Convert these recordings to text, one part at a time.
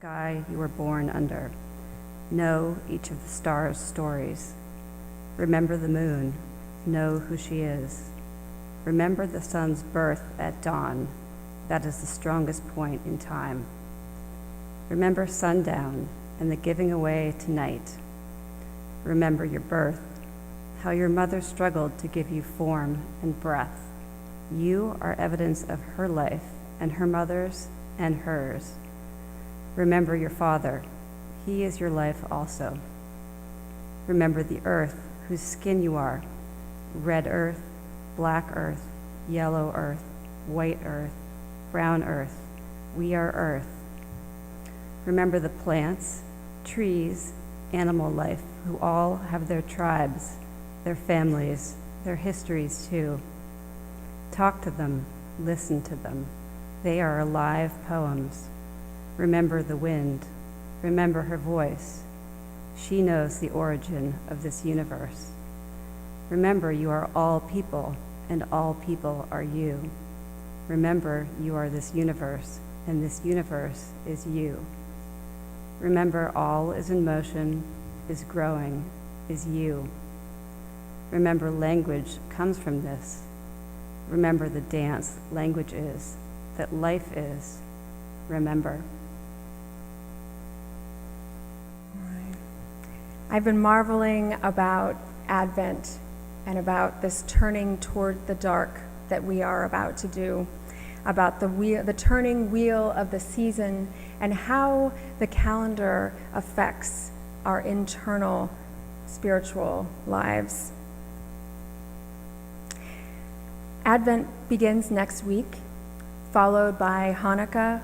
sky you were born under. Know each of the stars' stories. Remember the moon. Know who she is. Remember the sun's birth at dawn. That is the strongest point in time. Remember sundown and the giving away to night. Remember your birth, how your mother struggled to give you form and breath. You are evidence of her life and her mother's and hers. Remember your father. He is your life also. Remember the earth whose skin you are. Red earth, black earth, yellow earth, white earth, brown earth. We are earth. Remember the plants, trees, animal life, who all have their tribes, their families, their histories too. Talk to them, listen to them. They are alive poems. Remember the wind. Remember her voice. She knows the origin of this universe. Remember you are all people, and all people are you. Remember you are this universe, and this universe is you. Remember all is in motion, is growing, is you. Remember language comes from this. Remember the dance language is, that life is. Remember. I've been marveling about Advent and about this turning toward the dark that we are about to do, about the turning wheel of the season and how the calendar affects our internal spiritual lives. Advent begins next week, followed by Hanukkah,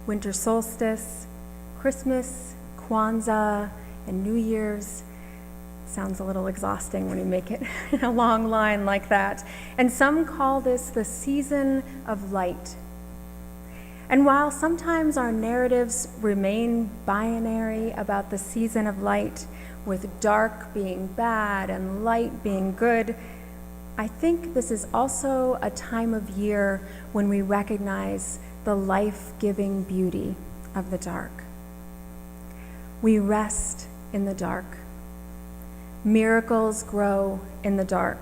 winter solstice, Christmas, Kwanzaa, and New Year's. Sounds a little exhausting when you make it in a long line like that. And some call this the season of light. And while sometimes our narratives remain binary about the season of light, with dark being bad and light being good, I think this is also a time of year when we recognize the life-giving beauty of the dark. We rest in the dark. Miracles grow in the dark.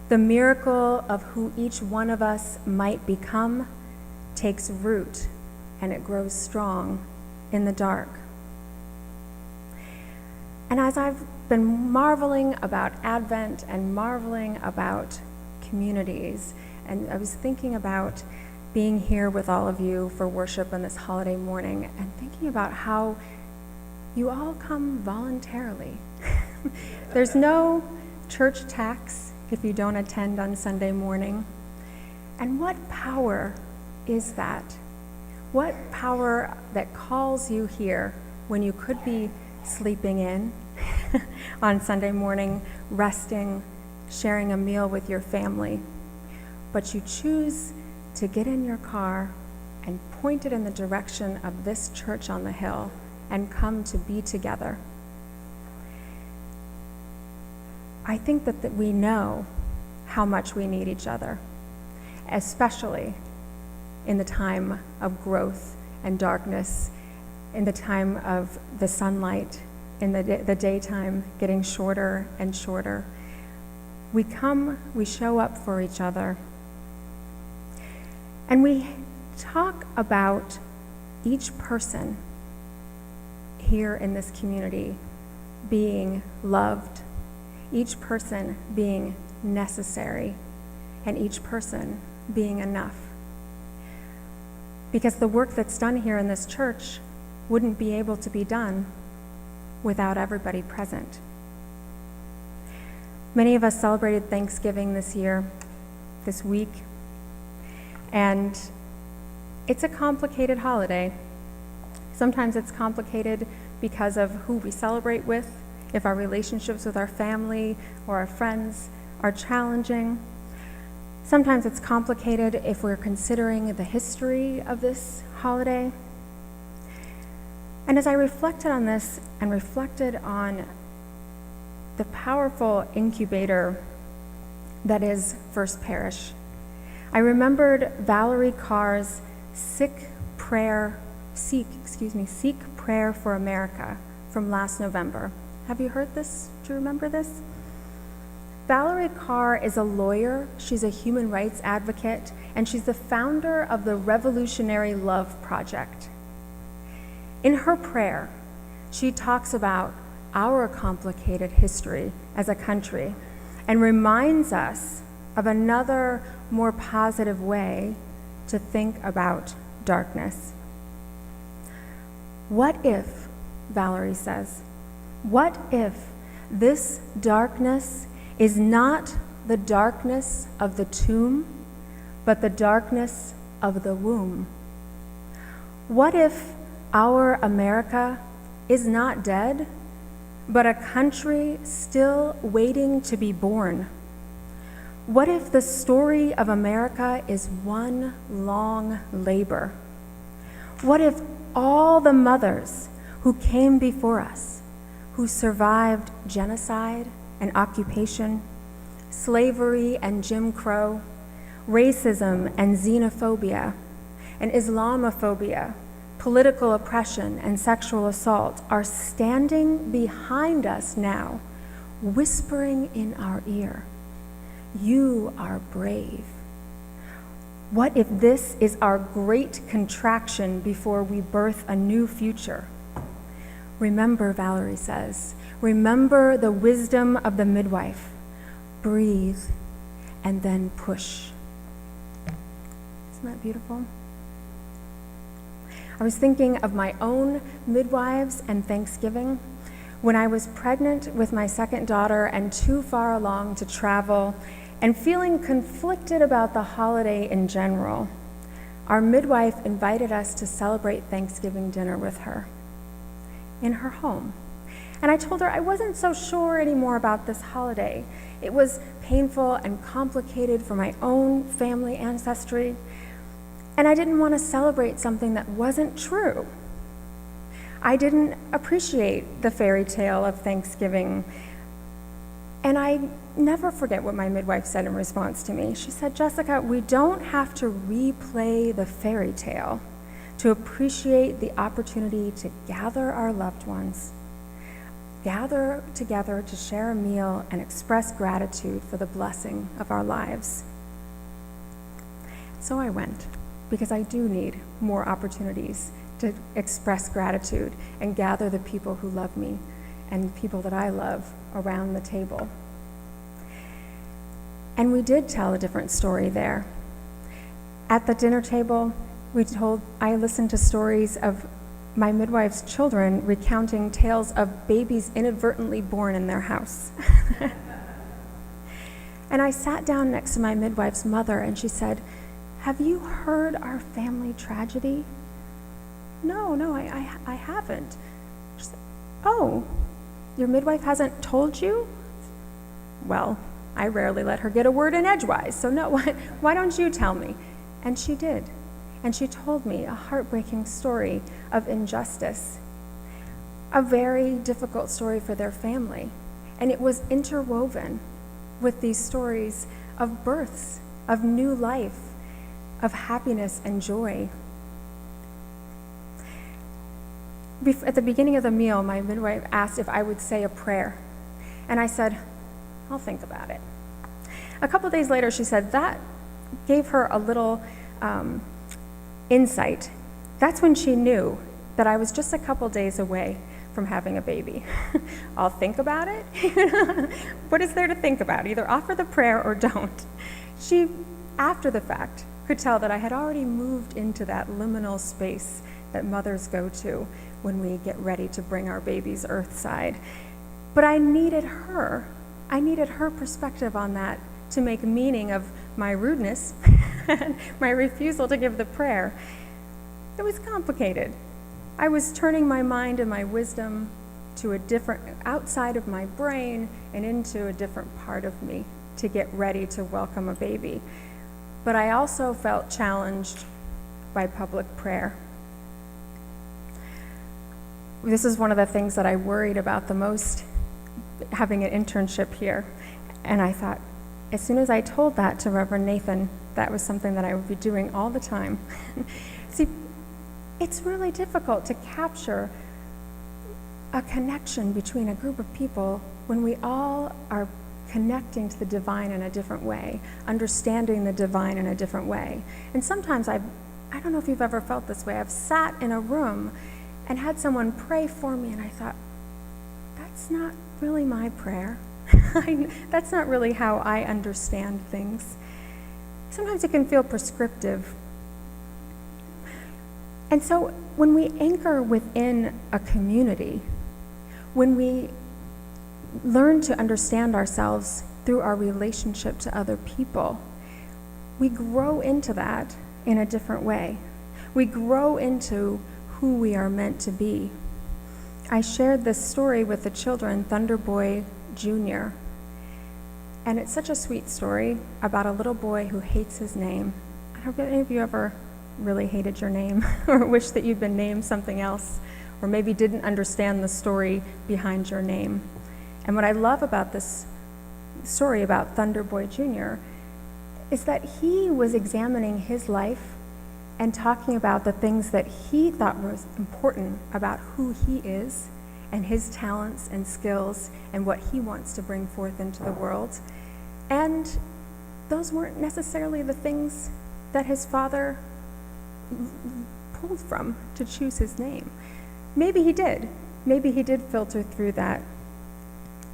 The miracle of who each one of us might become takes root, and it grows strong in the dark. And as I've been marveling about Advent and marveling about communities, and I was thinking about being here with all of you for worship on this holiday morning, and thinking about how you all come voluntarily. There's no church tax if you don't attend on Sunday morning. And what power is that? What power that calls you here when you could be sleeping in on Sunday morning, resting, sharing a meal with your family, but you choose to get in your car and point it in the direction of this church on the hill and come to be together. I think that we know how much we need each other, especially in the time of growth and darkness, in the time of the sunlight, in the daytime getting shorter and shorter. We show up for each other. And we talk about each person here in this community being loved, each person being necessary, and each person being enough. Because the work that's done here in this church wouldn't be able to be done without everybody present. Many of us celebrated Thanksgiving this week, and it's a complicated holiday. Sometimes it's complicated because of who we celebrate with, if our relationships with our family or our friends are challenging. Sometimes it's complicated if we're considering the history of this holiday. And as I reflected on this and reflected on the powerful incubator that is First Parish, I remembered Valerie Carr's sick prayer Seek Prayer for America from last November. Have you heard this? Do you remember this? Valerie Carr is a lawyer, she's a human rights advocate, and she's the founder of the Revolutionary Love Project. In her prayer, she talks about our complicated history as a country and reminds us of another, more positive way to think about darkness. What if, Valerie says, what if this darkness is not the darkness of the tomb, but the darkness of the womb? What if our America is not dead, but a country still waiting to be born? What if the story of America is one long labor? What if all the mothers who came before us, who survived genocide and occupation, slavery and Jim Crow, racism and xenophobia, and Islamophobia, political oppression and sexual assault, are standing behind us now, whispering in our ear, "You are brave"? What if this is our great contraction before we birth a new future? Remember, Valerie says, remember the wisdom of the midwife. Breathe and then push. Isn't that beautiful? I was thinking of my own midwives and Thanksgiving. When I was pregnant with my second daughter and too far along to travel and feeling conflicted about the holiday in general, our midwife invited us to celebrate Thanksgiving dinner with her in her home. And I told her I wasn't so sure anymore about this holiday. It was painful and complicated for my own family ancestry, and I didn't want to celebrate something that wasn't true. I didn't appreciate the fairy tale of Thanksgiving, and I never forget what my midwife said in response to me. She said, "Jessica, we don't have to replay the fairy tale to appreciate the opportunity to gather our loved ones, gather together to share a meal and express gratitude for the blessing of our lives." So I went, because I do need more opportunities to express gratitude and gather the people who love me and people that I love around the table. And we did tell a different story there. At the dinner table, I listened to stories of my midwife's children recounting tales of babies inadvertently born in their house. And I sat down next to my midwife's mother, and she said, "Have you heard our family tragedy?" No, I haven't. She said, "Oh, your midwife hasn't told you?" Well, I rarely let her get a word in edgewise, so no, why don't you tell me? And she did. And she told me a heartbreaking story of injustice, a very difficult story for their family. And it was interwoven with these stories of births, of new life, of happiness and joy. At the beginning of the meal, my midwife asked if I would say a prayer. And I said, "I'll think about it." A couple days later, she said that gave her a little insight. That's when she knew that I was just a couple days away from having a baby. I'll think about it. What is there to think about? Either offer the prayer or don't. She, after the fact, could tell that I had already moved into that liminal space that mothers go to when we get ready to bring our babies earthside. But I needed her. I needed her perspective on that to make meaning of my rudeness and my refusal to give the prayer. It was complicated. I was turning my mind and my wisdom to a different, outside of my brain and into a different part of me to get ready to welcome a baby. But I also felt challenged by public prayer. This is one of the things that I worried about the most, having an internship here. And I thought, as soon as I told that to Reverend Nathan, that was something that I would be doing all the time. See, it's really difficult to capture a connection between a group of people when we all are connecting to the divine in a different way, understanding the divine in a different way. And sometimes I don't know if you've ever felt this way. I've sat in a room and had someone pray for me, and I thought, that's not really my prayer. That's not really how I understand things. Sometimes it can feel prescriptive. And so when we anchor within a community, when we learn to understand ourselves through our relationship to other people, we grow into that in a different way. We grow into who we are meant to be. I shared this story with the children, Thunderboy Jr., and it's such a sweet story about a little boy who hates his name. I don't know if any of you ever really hated your name or wish that you'd been named something else, or maybe didn't understand the story behind your name. And what I love about this story about Thunderboy Jr. is that he was examining his life and talking about the things that he thought was important about who he is and his talents and skills and what he wants to bring forth into the world. And those weren't necessarily the things that his father pulled from to choose his name. Maybe he did. Maybe he did filter through that.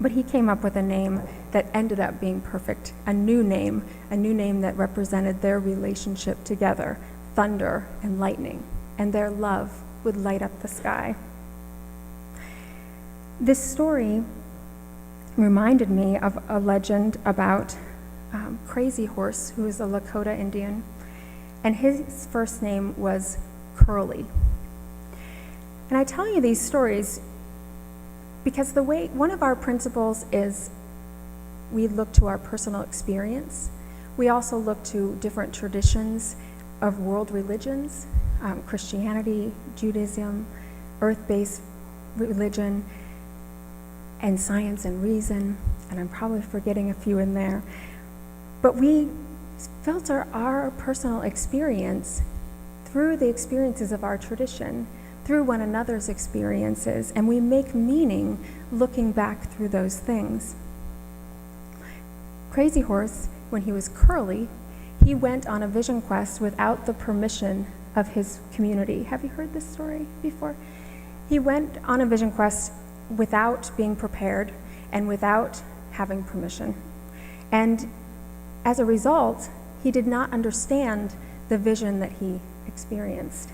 But he came up with a name that ended up being perfect, a new name that represented their relationship together, thunder and lightning, and their love would light up the sky. This story reminded me of a legend about Crazy Horse, who is a Lakota Indian, and his first name was Curly. And I tell you these stories because one of our principles is we look to our personal experience. We also look to different traditions of world religions, Christianity, Judaism, earth-based religion, and science and reason, and I'm probably forgetting a few in there. But we filter our personal experience through the experiences of our tradition, through one another's experiences, and we make meaning looking back through those things. Crazy Horse, when he was Curly, he went on a vision quest without the permission of his community. Have you heard this story before? He went on a vision quest without being prepared and without having permission. And as a result, he did not understand the vision that he experienced.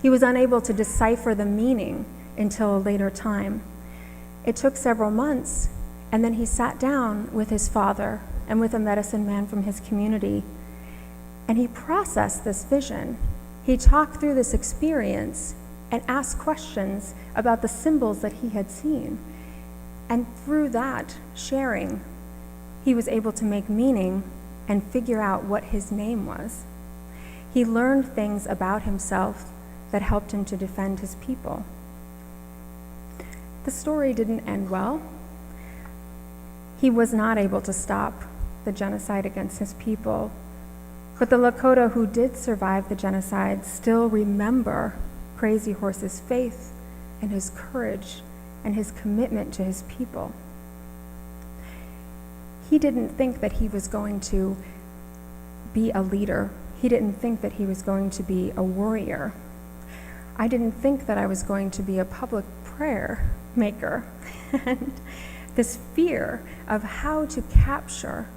He was unable to decipher the meaning until a later time. It took several months, and then he sat down with his father and with a medicine man from his community, and he processed this vision. He talked through this experience and asked questions about the symbols that he had seen. And through that sharing, he was able to make meaning and figure out what his name was. He learned things about himself that helped him to defend his people. The story didn't end well. He was not able to stop the genocide against his people, but the Lakota who did survive the genocide still remember Crazy Horse's faith and his courage and his commitment to his people. He didn't think that he was going to be a leader. He didn't think that he was going to be a warrior. I didn't think that I was going to be a public prayer maker. And this fear of how to capture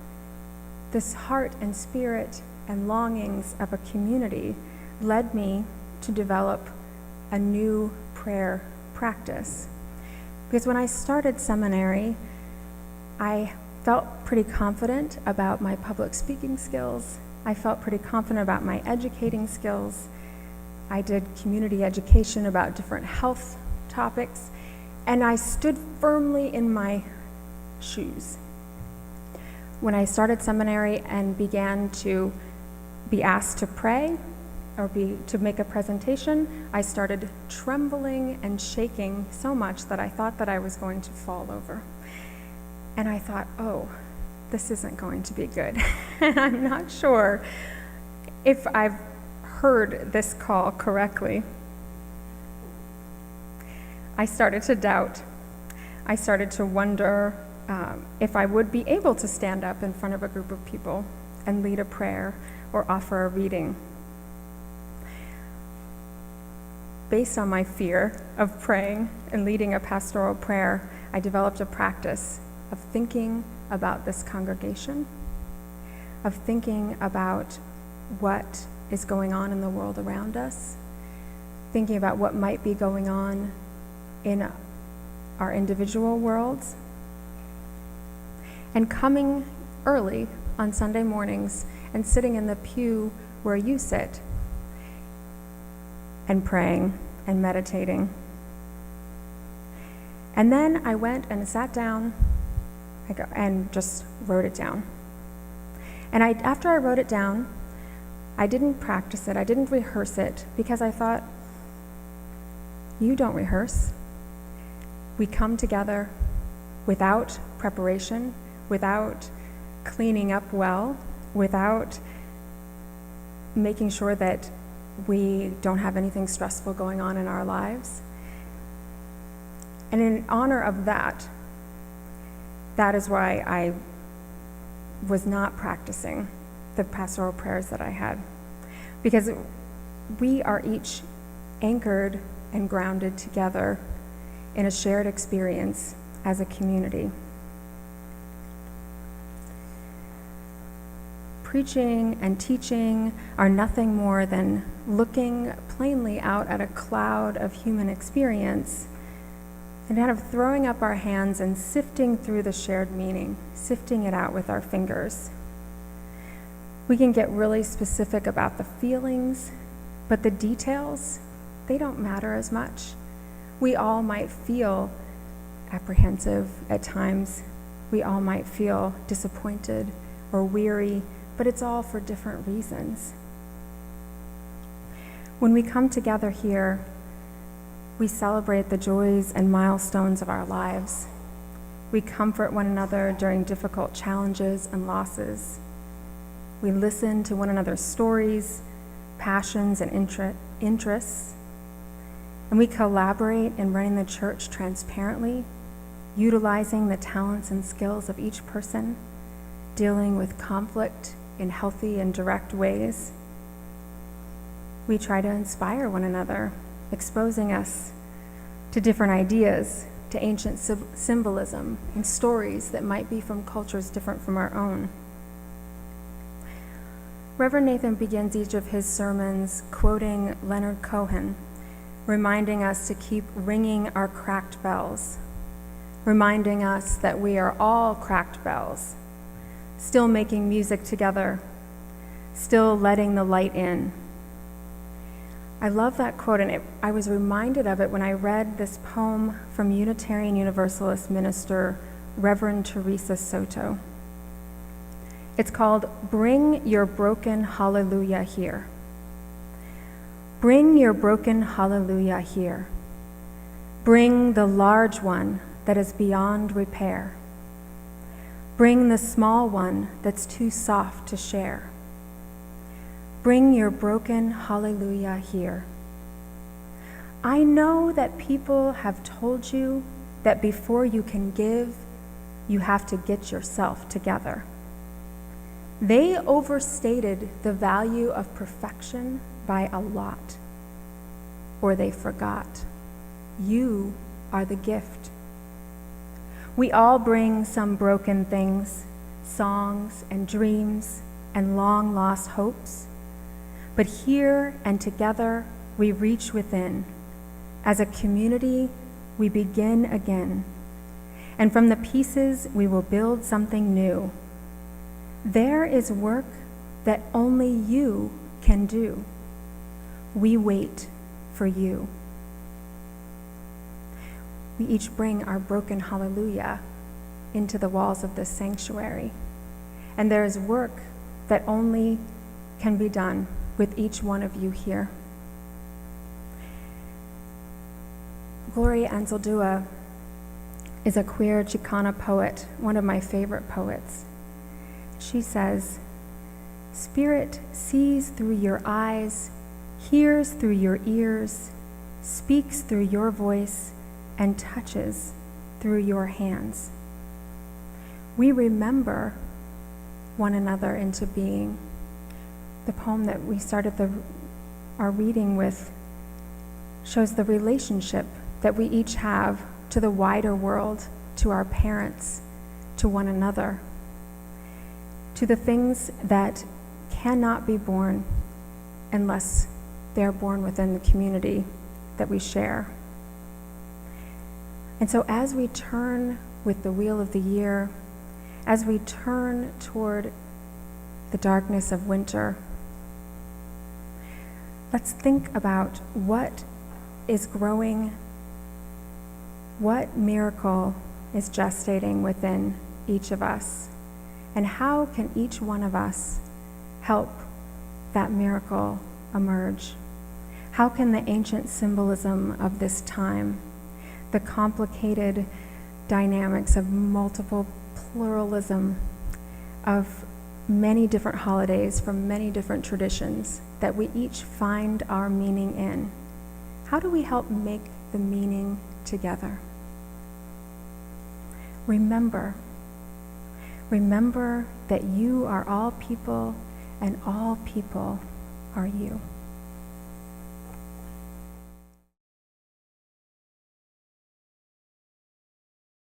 this heart and spirit and longings of a community led me to develop a new prayer practice. Because when I started seminary, I felt pretty confident about my public speaking skills. I felt pretty confident about my educating skills. I did community education about different health topics, and I stood firmly in my shoes. When I started seminary and began to be asked to pray or to make a presentation, I started trembling and shaking so much that I thought that I was going to fall over. And I thought, oh, this isn't going to be good. And I'm not sure if I've heard this call correctly. I started to doubt. I started to wonder if I would be able to stand up in front of a group of people and lead a prayer or offer a reading. Based on my fear of praying and leading a pastoral prayer, I developed a practice of thinking about this congregation, of thinking about what is going on in the world around us, thinking about what might be going on in our individual worlds, and coming early on Sunday mornings and sitting in the pew where you sit and praying and meditating. And then I went and sat down and just wrote it down. And after I wrote it down, I didn't practice it, I didn't rehearse it, because I thought, you don't rehearse. We come together without preparation, without cleaning up well, without making sure that we don't have anything stressful going on in our lives. And in honor of that, that is why I was not practicing the pastoral prayers that I had. Because we are each anchored and grounded together in a shared experience as a community. Preaching and teaching are nothing more than looking plainly out at a cloud of human experience and kind of throwing up our hands and sifting through the shared meaning, sifting it out with our fingers. We can get really specific about the feelings, but the details, they don't matter as much. We all might feel apprehensive at times. We all might feel disappointed or weary, but it's all for different reasons. When we come together here, we celebrate the joys and milestones of our lives. We comfort one another during difficult challenges and losses. We listen to one another's stories, passions, and interests. And we collaborate in running the church transparently, utilizing the talents and skills of each person, dealing with conflict in healthy and direct ways. We try to inspire one another, exposing us to different ideas, to ancient symbolism and stories that might be from cultures different from our own. Reverend Nathan begins each of his sermons quoting Leonard Cohen, reminding us to keep ringing our cracked bells, reminding us that we are all cracked bells, still making music together, still letting the light in. I love that quote, and I was reminded of it when I read this poem from Unitarian Universalist minister Reverend Teresa Soto. It's called "Bring Your Broken Hallelujah Here." Bring your broken hallelujah here. Bring the large one that is beyond repair. Bring the small one that's too soft to share. Bring your broken hallelujah here. I know that people have told you that before you can give, you have to get yourself together. They overstated the value of perfection by a lot, or they forgot. You are the gift. We all bring some broken things, songs and dreams and long-lost hopes. But here and together, we reach within. As a community, we begin again. And from the pieces, we will build something new. There is work that only you can do. We wait for you. We each bring our broken hallelujah into the walls of this sanctuary. And there is work that only can be done with each one of you here. Gloria Anzaldúa is a queer Chicana poet, one of my favorite poets. She says, "Spirit sees through your eyes, hears through your ears, speaks through your voice, and touches through your hands. We remember one another into being. The poem that we started our reading with shows the relationship that we each have to the wider world, to our parents, to one another, to the things that cannot be born unless they're born within the community that we share. And so as we turn with the wheel of the year, as we turn toward the darkness of winter, let's think about what is growing, what miracle is gestating within each of us, and how can each one of us help that miracle emerge? How can the ancient symbolism of this time, the complicated dynamics of multiple pluralism of many different holidays from many different traditions that we each find our meaning in, how do we help make the meaning together? Remember that you are all people and all people are you.